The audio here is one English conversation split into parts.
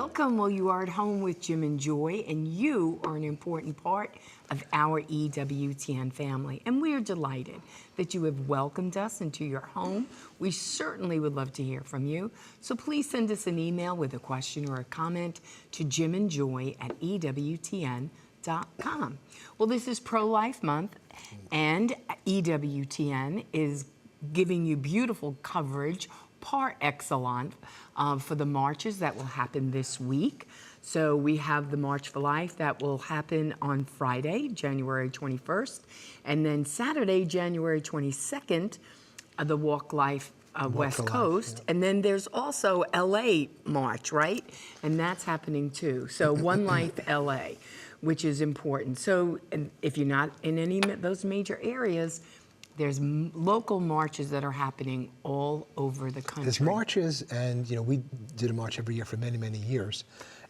Welcome. Well, you are at home with Jim and Joy, and you are an important part of our EWTN family. And we are delighted that you have welcomed us into your home. We certainly would love to hear from you. So please send us an email with a question or a comment to jimandjoy@EWTN.com. Well, this is Pro-Life Month, and EWTN is giving you beautiful coverage par excellence for the marches that will happen this week. So we have the March for Life that will happen on Friday, January 21st, and then Saturday, January 22nd, the Walk Life West Coast. Life, yeah. And then there's also LA March, right? And that's happening too. So One Life LA, which is important. So and if you're not in any of those major areas, there's local marches that are happening all over the country. There's marches, and we did a march every year for many, many years.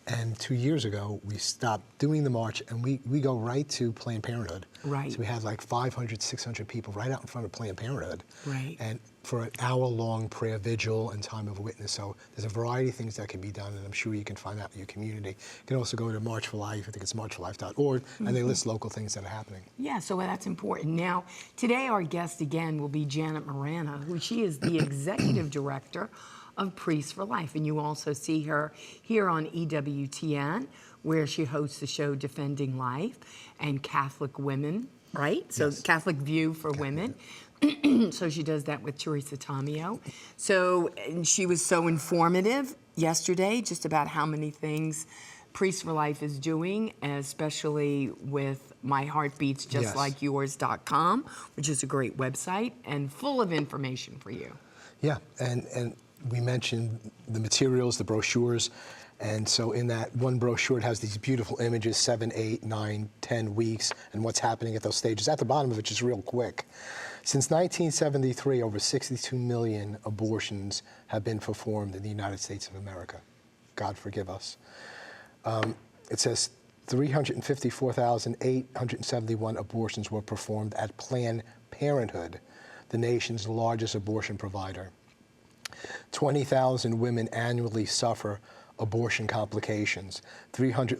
And 2 years ago, we stopped doing the march, and we go right to Planned Parenthood. Right. So we had like 500, 600 people right out in front of Planned Parenthood. Right. And for an hour-long prayer vigil and time of witness. So there's a variety of things that can be done, and I'm sure you can find out in your community. You can also go to March for Life, I think it's marchforlife.org, and they list local things that are happening. Yeah, so that's important. Now, today our guest again will be Janet Marana, who she is the executive director of Priests for Life. And you also see her here on EWTN, where she hosts the show Defending Life and Catholic Women, right? So Yes. Catholic View for Women. So she does that with Teresa Tomeo. So and she was so informative yesterday just about how many things Priests for Life is doing, especially with myheartbeatsjustlikeyours.com, which is a great website and full of information for you. Yeah, and we mentioned the materials, the brochures, and so in that one brochure it has these beautiful images, 7, 8, 9, 10 weeks, and what's happening at those stages. At the bottom of it, just real quick. Since 1973, over 62 million abortions have been performed in the United States of America. God forgive us. It says 354,871 abortions were performed at Planned Parenthood, the nation's largest abortion provider. 20,000 women annually suffer abortion complications. 300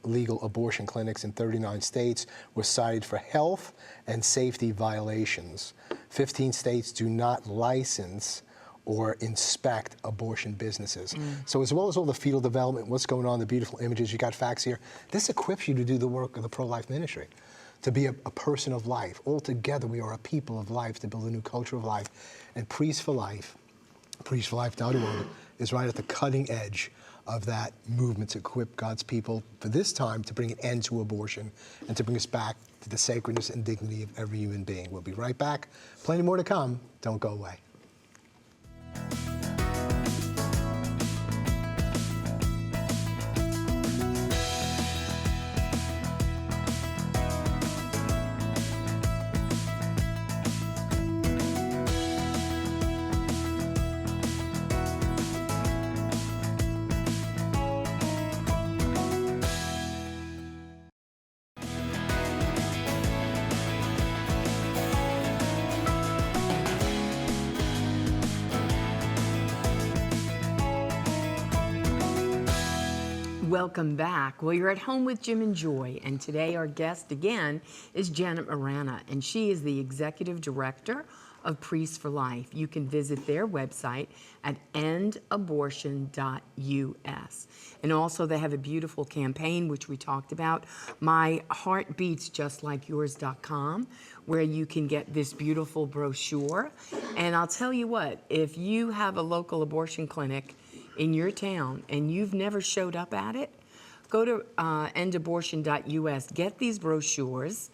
legal abortion clinics in 39 states were cited for health and safety violations. 15 states do not license or inspect abortion businesses. So as well as all the fetal development, what's going on, the beautiful images, you got facts here, this equips you to do the work of the pro-life ministry, to be a person of life. All together, we are a people of life to build a new culture of life. And Priests for Life, priestforlife.org, is right at the cutting edge of that movement to equip God's people for this time to bring an end to abortion and to bring us back to the sacredness and dignity of every human being. We'll be right back. Plenty more to come. Don't go away. Welcome back. Well, you're at home with Jim and Joy, and today our guest again is Janet Marana, and she is the executive director of Priests for Life. You can visit their website at endabortion.us. And also they have a beautiful campaign, which we talked about, myheartbeatsjustlikeyours.com, where you can get this beautiful brochure. And I'll tell you what, if you have a local abortion clinic in your town and you've never showed up at it, go to endabortion.us, get these brochures,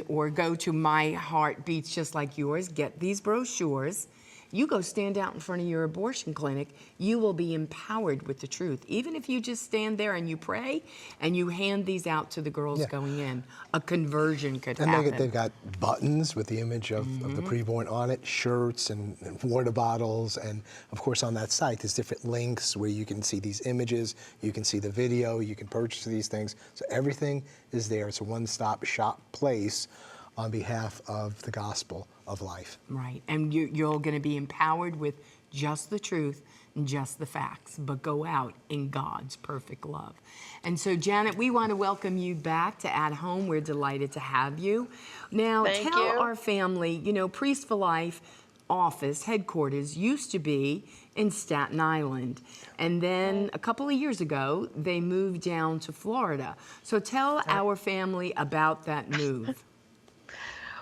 or go to My Heart Beats Just Like Yours, get these brochures. You go stand out in front of your abortion clinic, you will be empowered with the truth. Even if you just stand there and you pray and you hand these out to the girls going in, a conversion could happen. And they've got buttons with the image of the preborn on it, shirts and water bottles, and of course on that site there's different links where you can see these images, you can see the video, you can purchase these things. So everything is there. It's a one-stop shop place on behalf of the gospel of life. Right, and you're going to be empowered with just the truth in just the facts, but go out in God's perfect love. And so, Janet, we want to welcome you back to At Home. We're delighted to have you. Now, Thank tell you. our family, you know, Priest for Life office, headquarters, used to be in Staten Island. And then a couple of years ago, they moved down to Florida. So tell our family about that move.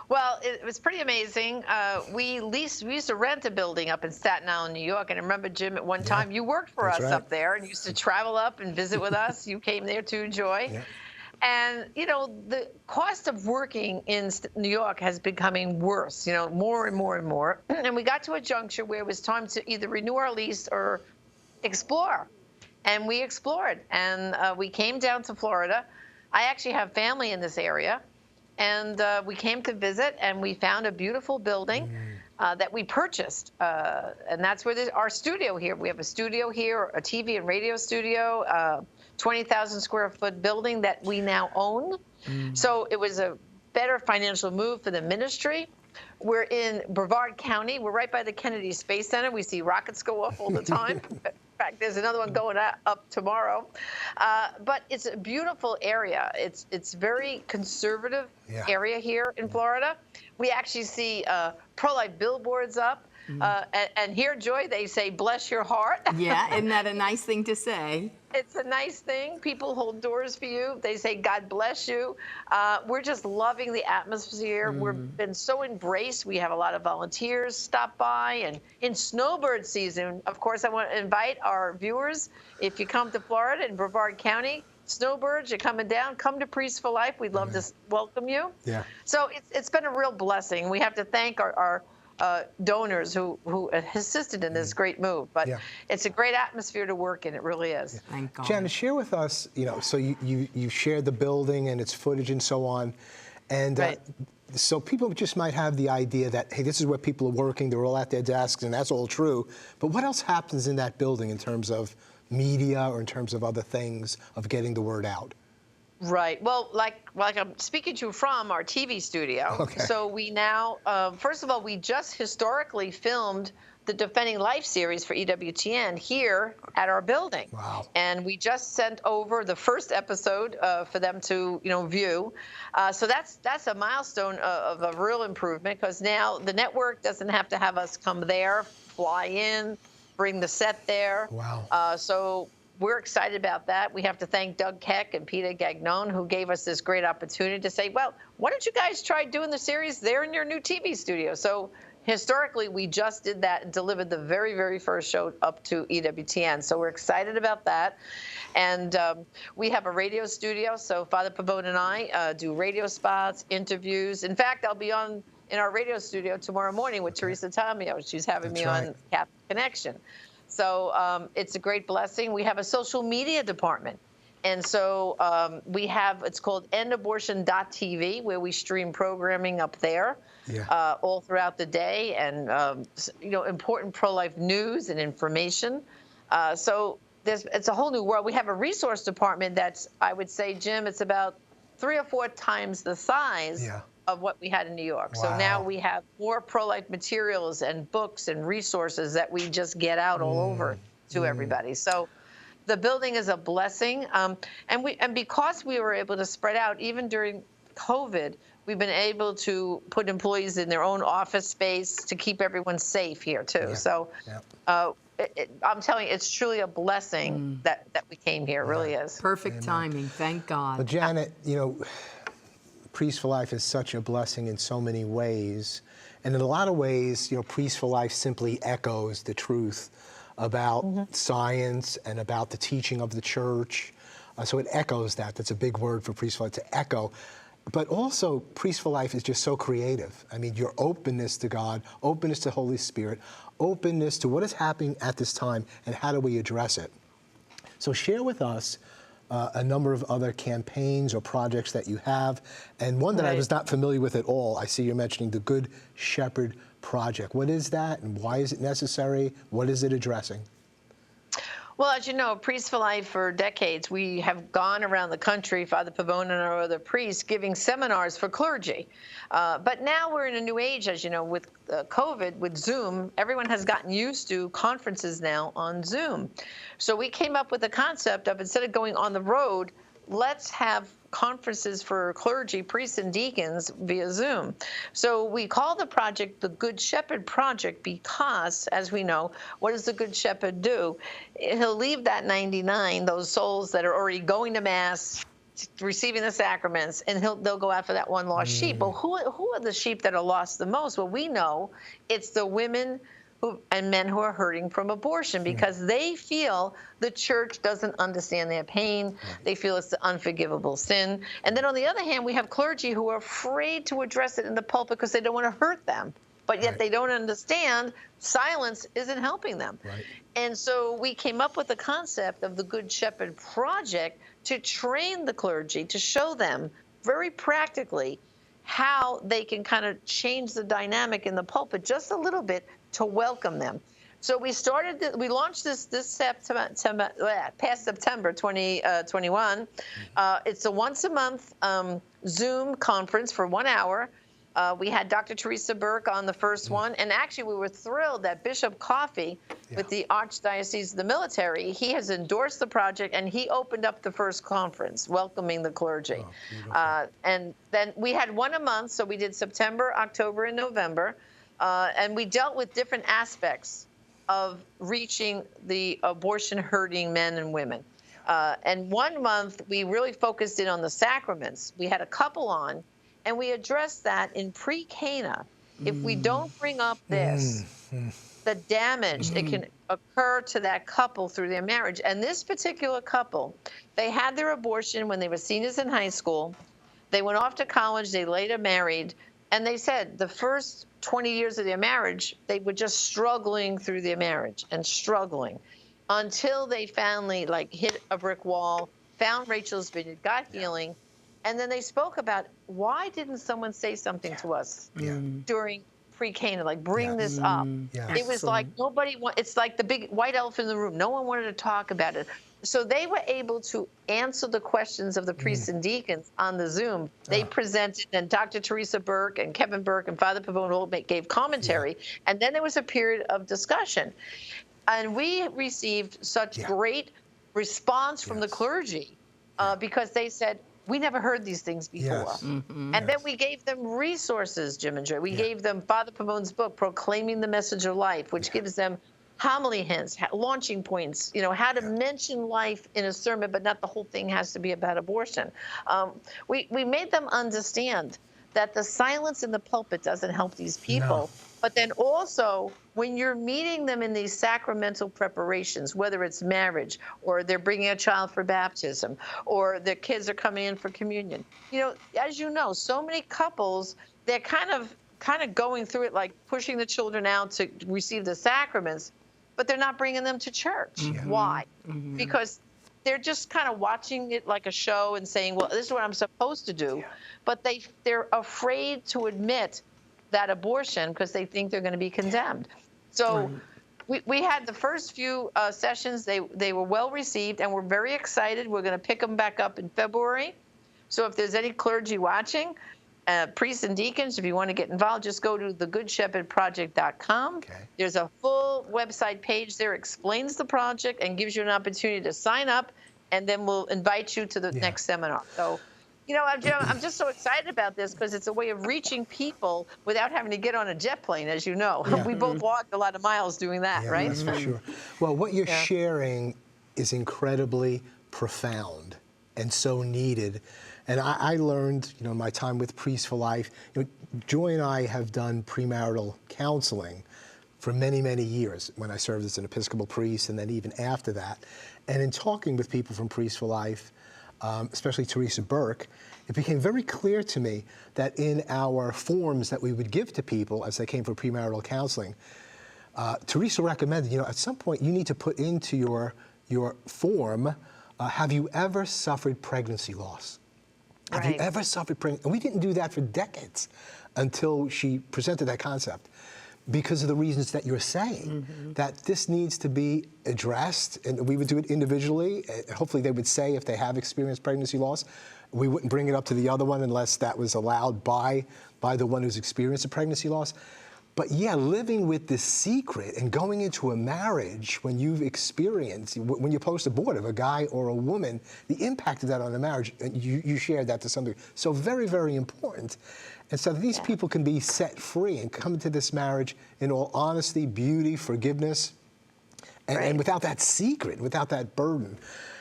Well, it was pretty amazing. We used to rent a building up in Staten Island, New York. And I remember, Jim, at one time you worked for us That's right. up there and used to travel up and visit with us. You came there too, Joy. Yeah. And, you know, the cost of working in New York has becoming worse, you know, more and more and more. And we got to a juncture where it was time to either renew our lease or explore. And we explored. And we came down to Florida. I actually have family in this area. And we came to visit, and we found a beautiful building that we purchased. And that's where our studio here. We have a studio here, a TV and radio studio, 20,000 square foot building that we now own. So it was a better financial move for the ministry. We're in Brevard County. We're right by the Kennedy Space Center. We see rockets go off all the time. In fact, there's another one going up tomorrow. But it's a beautiful area. It's very conservative area here in Florida. We actually see pro-life billboards up. And here, Joy, they say, bless your heart. Yeah, isn't that a nice thing to say? It's a nice thing. People hold doors for you. They say, God bless you. We're just loving the atmosphere. We've been so embraced. We have a lot of volunteers stop by. And in snowbird season, of course, I want to invite our viewers, if you come to Florida in Brevard County, snowbirds, you're coming down, come to Priest for Life. We'd love to welcome you. Yeah. So it's been a real blessing. We have to thank our donors who assisted in this great move. But it's a great atmosphere to work in. It really is. Thank God. Janet, share with us, you know, so you shared the building and its footage and so on. And so people just might have the idea that, hey, this is where people are working, they're all at their desks, and that's all true. But what else happens in that building in terms of media or in terms of other things of getting the word out? Right. Well, like I'm speaking to you from our TV studio. Okay. So we now, first of all, we just historically filmed the Defending Life series for EWTN here at our building. Wow. And we just sent over the first episode for them to, view. So that's a milestone of a real improvement, because now the network doesn't have to have us come there, fly in, bring the set there. Wow. So we're excited about that. We have to thank Doug Keck and Peter Gagnon, who gave us this great opportunity to say, well, why don't you guys try doing the series there in your new TV studio? So historically, we just did that and delivered the very, very first show up to EWTN. So we're excited about that. And we have a radio studio. So Father Pavone and I do radio spots, interviews. In fact, I'll be in our radio studio tomorrow morning with Teresa Tomeo. She's having me on Catholic Connection. So it's a great blessing. We have a social media department. And so we have, it's called endabortion.tv, where we stream programming up there all throughout the day, and, important pro-life news and information. So it's a whole new world. We have a resource department that's, I would say, Jim, it's about 3 or 4 times the size of what we had in New York. So now we have more pro-life materials and books and resources that we just get out all over to everybody. So the building is a blessing. And because we were able to spread out, even during COVID, we've been able to put employees in their own office space to keep everyone safe here, too. So I'm telling you, it's truly a blessing that we came here. It really is. Perfect timing. Thank God. Well, Janet, Priest for Life is such a blessing in so many ways. And in a lot of ways, Priest for Life simply echoes the truth about science and about the teaching of the church. So it echoes that. That's a big word for Priest for Life, to echo. But also, Priest for Life is just so creative. I mean, your openness to God, openness to Holy Spirit, openness to what is happening at this time, and how do we address it. So share with us a number of other campaigns or projects that you have, and one that I was not familiar with at all. I see you're mentioning the Good Shepherd Project. What is that, and why is it necessary? What is it addressing? Well, as you know, Priests for Life, for decades, we have gone around the country, Father Pavone and our other priests, giving seminars for clergy. But now we're in a new age, as you know, with COVID, with Zoom. Everyone has gotten used to conferences now on Zoom. So we came up with the concept of, instead of going on the road, let's have conferences for clergy, priests, and deacons via Zoom. So we call the project the Good Shepherd Project because, as we know, what does the Good Shepherd do? He'll leave that 99, those souls that are already going to Mass, receiving the sacraments, and they'll go after that one lost sheep. Well, who are the sheep that are lost the most? Well, we know it's the women and men who are hurting from abortion because they feel the church doesn't understand their pain. They feel it's the unforgivable sin. And then on the other hand, we have clergy who are afraid to address it in the pulpit because they don't want to hurt them. But yet they don't understand silence isn't helping them. Right. And so we came up with the concept of the Good Shepherd Project to train the clergy, to show them very practically how they can kind of change the dynamic in the pulpit just a little bit to welcome them. So we launched this past September 2021. It's a once a month Zoom conference for 1 hour. We had Dr. Teresa Burke on the first one, and actually we were thrilled that Bishop Coffey with the Archdiocese of the Military, he has endorsed the project, and he opened up the first conference, welcoming the clergy. And then we had one a month, so we did September, October, and November, and we dealt with different aspects of reaching the abortion-hurting men and women. And 1 month, we really focused in on the sacraments. We had a couple on, and we addressed that in pre-Cana. If we don't bring up this, the damage it can occur to that couple through their marriage. And this particular couple, they had their abortion when they were seniors in high school. They went off to college. They later married. And they said the first 20 years of their marriage, they were just struggling through their marriage and struggling until they finally hit a brick wall, found Rachel's Vineyard, got healing. And then they spoke about, why didn't someone say something to us during pre-Cana, bring this up? It was like it's like the big white elephant in the room. No one wanted to talk about it. So they were able to answer the questions of the priests and deacons on the Zoom. They presented, and Dr. Teresa Burke and Kevin Burke and Father Pavone all gave commentary. And then there was a period of discussion. And we received such great response from the clergy because they said, we never heard these things before. And then we gave them resources, Jim and Joy. We gave them Father Pavone's book, Proclaiming the Message of Life, which gives them homily hints, launching points, how to mention life in a sermon, but not the whole thing has to be about abortion. We made them understand that the silence in the pulpit doesn't help these people. But then also, when you're meeting them in these sacramental preparations, whether it's marriage or they're bringing a child for baptism or their kids are coming in for communion, as you know, so many couples, they're kind of going through it like pushing the children out to receive the sacraments, but they're not bringing them to church. Why? Because they're just kind of watching it like a show and saying, well, this is what I'm supposed to do. But they're afraid to admit that abortion because they think they're going to be condemned. So we had the first few sessions. They were well received, and we're very excited. We're going to pick them back up in February. So if there's any clergy watching, priests and deacons, if you want to get involved, just go to thegoodshepherdproject.com. There's a full website page there, explains the project and gives you an opportunity to sign up, and then we'll invite you to the next seminar. So, I'm just so excited about this because it's a way of reaching people without having to get on a jet plane, as you know. We both walked a lot of miles doing that, right? That's for sure. Well, what you're sharing is incredibly profound and so needed. And I learned, my time with Priests for Life, Joy and I have done premarital counseling for many, many years when I served as an Episcopal priest and then even after that. And in talking with people from Priests for Life, especially Teresa Burke, it became very clear to me that in our forms that we would give to people as they came for premarital counseling, Teresa recommended, at some point you need to put into your form, have you ever suffered pregnancy loss? Have you ever suffered pregnancy? And we didn't do that for decades until she presented that concept. because of the reasons that you're saying, that this needs to be addressed, and we would do it individually. Hopefully they would say if they have experienced pregnancy loss, we wouldn't bring it up to the other one unless that was allowed by the one who's experienced a pregnancy loss. But yeah, living with this secret and going into a marriage when you've experienced, when you're post-abortive, a guy or a woman, the impact of that on the marriage, you shared that to some degree. So very, very important. And so these people can be set free and come into this marriage in all honesty, beauty, forgiveness, and without that secret, without that burden.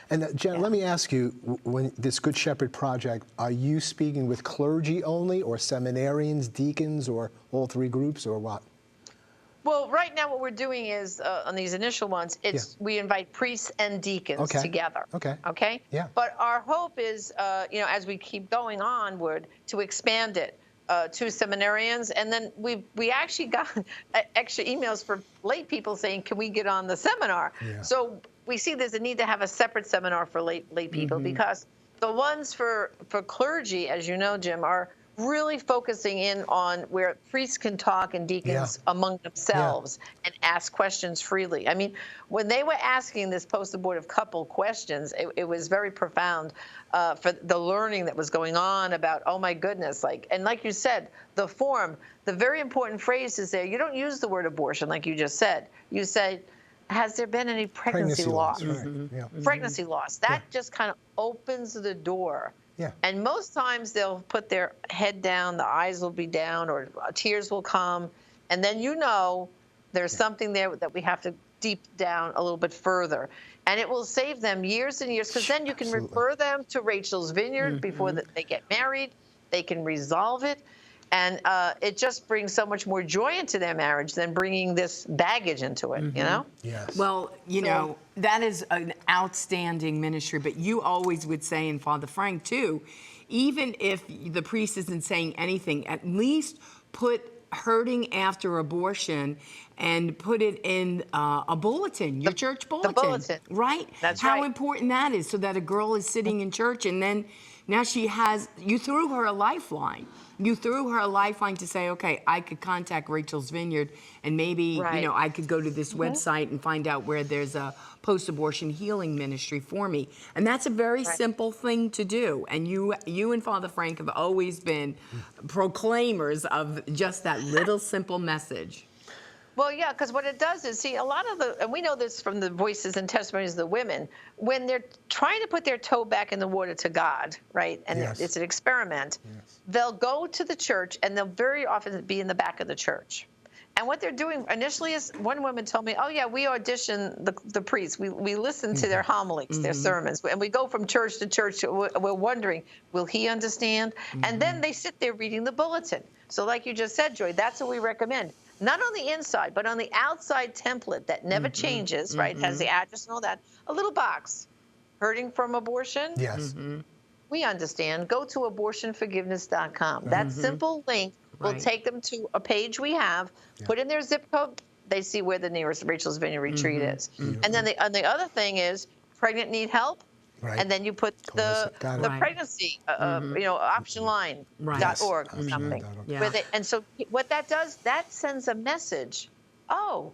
And Jen, let me ask you, when this Good Shepherd Project, are you speaking with clergy only, or seminarians, deacons, or all three groups, or what? Well, right now what we're doing is, on these initial ones, we invite priests and deacons together. Okay? Yeah. But our hope is, as we keep going onward, to expand it to seminarians. And then we actually got extra emails from lay people saying, can we get on the seminar? Yeah. So we see there's a need to have a separate seminar for lay people, because the ones for clergy, as you know, Jim, are really focusing in on where priests can talk and deacons among themselves and ask questions freely. I mean, when they were asking this post-abortive couple questions, it was very profound for the learning that was going on about, oh my goodness, like you said, the form, the very important phrase is there. You don't use the word abortion like you just said. You say, has there been any pregnancy loss? Pregnancy loss. That just kind of opens the door. Yeah. And most times they'll put their head down, the eyes will be down, or tears will come. And then there's something there that we have to deep down a little bit further. And it will save them years and years, because then you can refer them to Rachel's Vineyard before they get married. They can resolve it. And it just brings so much more joy into their marriage than bringing this baggage into it, you know? Yes. Well, that is an outstanding ministry, but you always would say, and Father Frank too, even if the priest isn't saying anything, at least put hurting after abortion and put it in a bulletin, your church bulletin. The bulletin. Right? That's How important that is, so that a girl is sitting in church and then now you threw her a lifeline. You threw her a lifeline to say, okay, I could contact Rachel's Vineyard, and maybe, I could go to this website and find out where there's a post-abortion healing ministry for me. And that's a very simple thing to do. And you and Father Frank have always been proclaimers of just that little simple message. Well, yeah, because what it does is, see, a lot of and we know this from the voices and testimonies of the women, when they're trying to put their toe back in the water to God, right, and it's an experiment, they'll go to the church, and they'll very often be in the back of the church. And what they're doing initially is, one woman told me, oh, yeah, we audition the priests. We listen to their homilies, their sermons, and we go from church to church. We're wondering, will he understand? And then they sit there reading the bulletin. So like you just said, Joy, that's what we recommend. Not on the inside, but on the outside template that never changes, right? Has the address and all that. A little box. Hurting from abortion? Yes. We understand. Go to abortionforgiveness.com. That simple link will take them to a page we have. Put in their zip code. They see where the nearest Rachel's Vineyard retreat is. And then the other thing is, pregnant need help. Right. And then you put the pregnancy, optionline.org or something. And so what that does, that sends a message. Oh,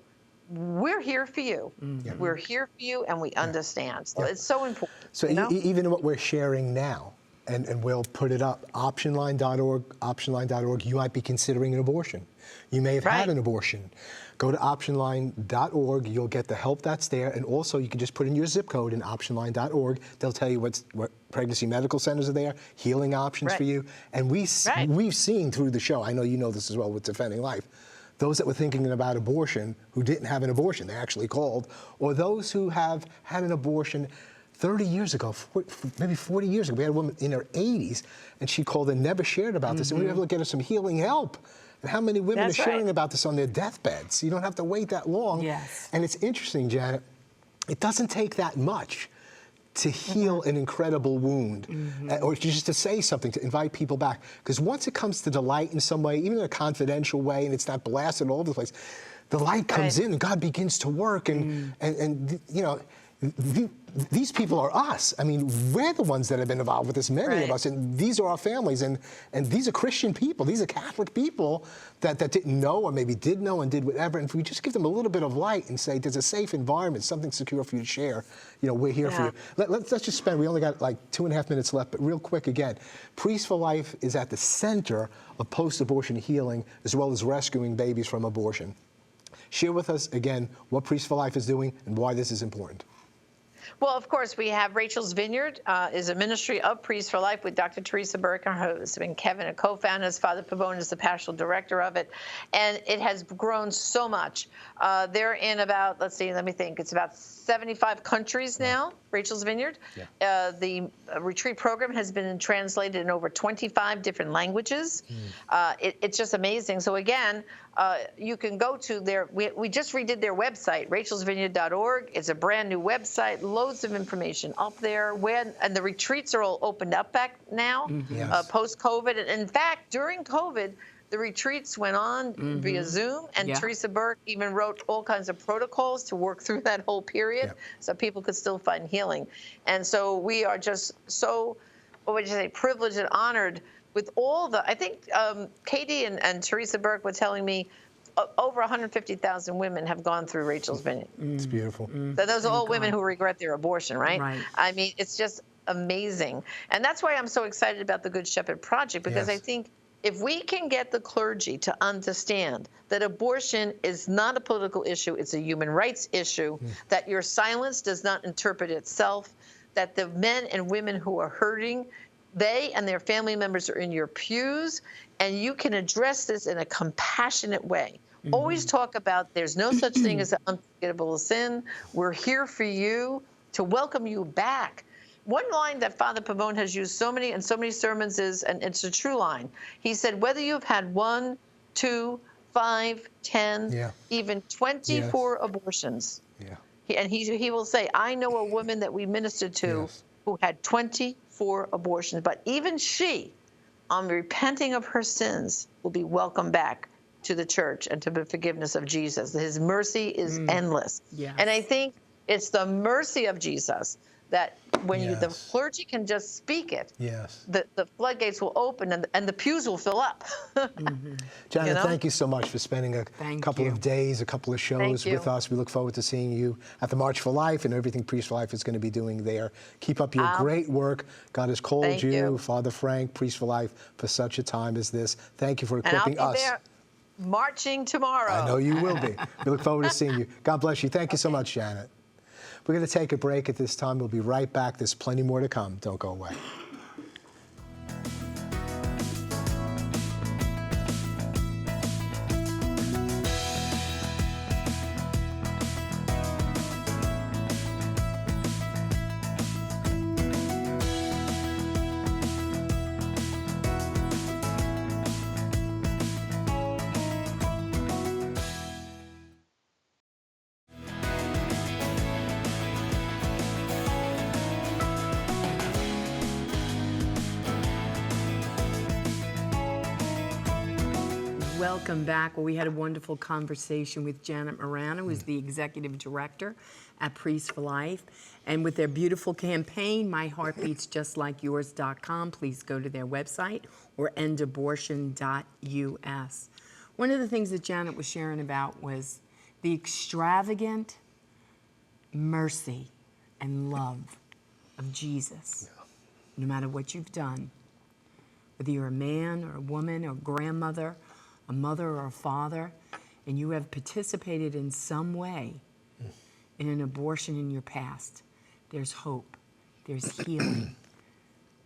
we're here for you. We're here for you, and we understand. So it's so important. So even what we're sharing now, and we'll put it up, optionline.org, you might be considering an abortion. You may have had an abortion. Go to optionline.org. You'll get the help that's there. And also, you can just put in your zip code in optionline.org. They'll tell you what pregnancy medical centers are there, healing options for you. And we've seen through the show, I know you know this as well with Defending Life, those that were thinking about abortion who didn't have an abortion, they actually called, or those who have had an abortion 30 years ago, maybe 40 years ago. We had a woman in her 80s, and she called and never shared about this, and we were able to get her some healing help. And how many women are sharing about this on their deathbeds? You don't have to wait that long. Yes. And it's interesting, Janet, it doesn't take that much to heal an incredible wound, or just to say something, to invite people back. Because once it comes to the light in some way, even in a confidential way, and it's not blasted all over the place, the light comes in and God begins to work. And these people are us. I mean, we're the ones that have been involved with this, many of Right. us, and these are our families, and these are Christian people, these are Catholic people that didn't know or maybe did know and did whatever, and if we just give them a little bit of light and say, there's a safe environment, something secure for you to share, we're here for you. Let's just spend, we only got like 2.5 minutes left, but real quick again, Priests for Life is at the center of post-abortion healing as well as rescuing babies from abortion. Share with us, again, what Priests for Life is doing and why this is important. Well, of course, we have Rachel's Vineyard is a ministry of Priests for Life with Dr. Teresa Burke and her husband Kevin, a co-founder. Father Pavone is the pastoral director of it. And it has grown so much. They're in about, let me think, it's about 75 countries now, Rachel's Vineyard. Yeah. The retreat program has been translated in over 25 different languages. It's just amazing. So again, you can go to we just redid their website, rachelsvineyard.org. It's a brand new website, loads of information up there. And the retreats are all opened up back now, post-COVID. And in fact, during COVID, the retreats went on via Zoom, and Teresa Burke even wrote all kinds of protocols to work through that whole period so people could still find healing. And so we are just so, privileged and honored with all I think Katie and Teresa Burke were telling me over 150,000 women have gone through Rachel's Vineyard. It's beautiful. So those are all women who regret their abortion, right? Right. I mean, it's just amazing. And that's why I'm so excited about the Good Shepherd Project, because I think if we can get the clergy to understand that abortion is not a political issue, it's a human rights issue, that your silence does not interpret itself, that the men and women who are hurting, they and their family members are in your pews, and you can address this in a compassionate way. Always talk about there's no such thing as an unforgivable sin. We're here for you to welcome you back. One line that Father Pavone has used so many sermons is, and it's a true line, he said, whether you've had 1, 2, 5, 10, even 24 abortions, he will say, I know a woman that we ministered to who had 24 abortions, but even she, on repenting of her sins, will be welcomed back to the church and to the forgiveness of Jesus. His mercy is endless. And I think it's the mercy of Jesus that when the clergy can just speak it, the floodgates will open and the pews will fill up. Janet, thank you so much for spending a couple of days, a couple of shows with us. We look forward to seeing you at the March for Life and everything Priests for Life is going to be doing there. Keep up your great work. God has called you, Father Frank, Priests for Life, for such a time as this. Thank you for equipping us. And I'll be there marching tomorrow. I know you will be. We look forward to seeing you. God bless you. Thank you so much, Janet. We're going to take a break at this time. We'll be right back. There's plenty more to come. Don't go away. Welcome back. Well, we had a wonderful conversation with Janet Moran, who is the executive director at Priests for Life. And with their beautiful campaign, myheartbeatsjustlikeyours.com, please go to their website, or endabortion.us. One of the things that Janet was sharing about was the extravagant mercy and love of Jesus. No matter what you've done, whether you're a man or a woman or a grandmother, a mother or a father, and you have participated in some way in an abortion in your past, there's hope, there's healing,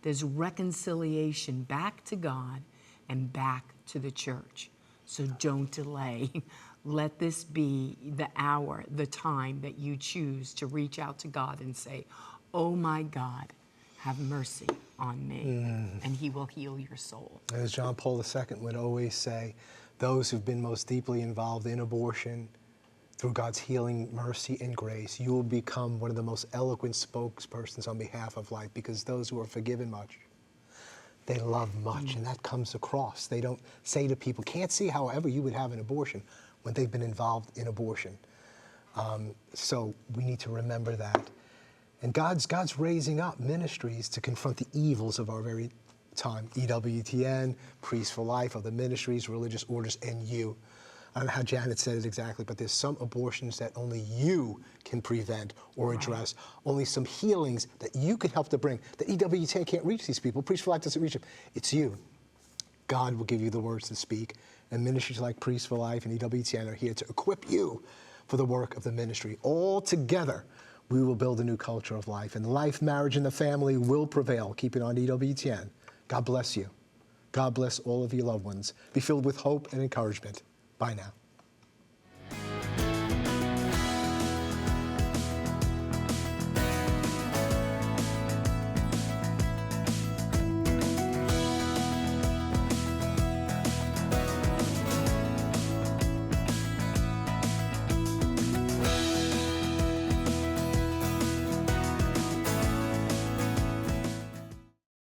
there's reconciliation back to God and back to the church. So don't delay. Let this be the hour, the time that you choose to reach out to God and say, oh my God, have mercy on me, and he will heal your soul. As John Paul II would always say, those who've been most deeply involved in abortion, through God's healing mercy and grace, you will become one of the most eloquent spokespersons on behalf of life, because those who are forgiven much, they love much, and that comes across. They don't say to people, can't see however you would have an abortion when they've been involved in abortion. So we need to remember that. And God's raising up ministries to confront the evils of our very time. EWTN, Priests for Life, other ministries, religious orders, and you. I don't know how Janet said it exactly, but there's some abortions that only you can prevent or address. Only some healings that you can help to bring. The EWTN can't reach these people. Priests for Life doesn't reach them. It's you. God will give you the words to speak. And ministries like Priests for Life and EWTN are here to equip you for the work of the ministry. All together, we will build a new culture of life. And life, marriage, and the family will prevail. Keep it on EWTN. God bless you. God bless all of your loved ones. Be filled with hope and encouragement. Bye now.